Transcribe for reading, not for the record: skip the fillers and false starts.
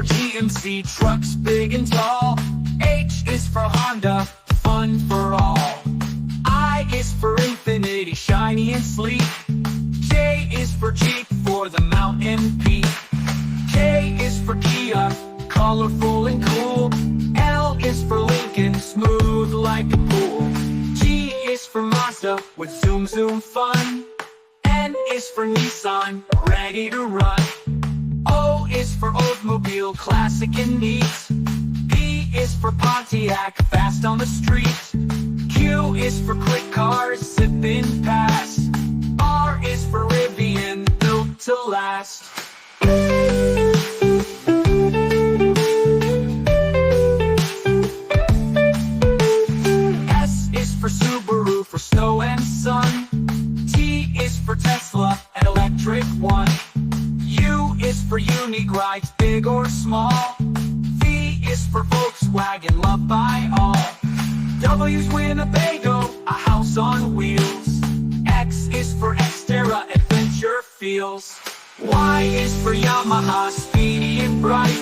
GMC, trucks big and tall. H is for Honda, fun for all. I is for Infinity, shiny and sleek. J is for Jeep, for the mountain peak. K is for Kia, colorful and cool. L is for Lincoln, smooth like a pool. G is for Mazda, with zoom zoom fun. N is for Nissan, ready to run. O is for Oldsmobile, classic and neat. P is for Pontiac, fast on the street. Q is for quick cars, zipping past. R is for Rivian, built to last. S is for Subaru, for snow and sun. T is for Tesla, an electric one. U is for unique rides, big or small. V is for Volkswagen, loved by all. W's Winnebago, a house on wheels. X is for Xterra, adventure feels. Y is for Yamaha, speedy and bright.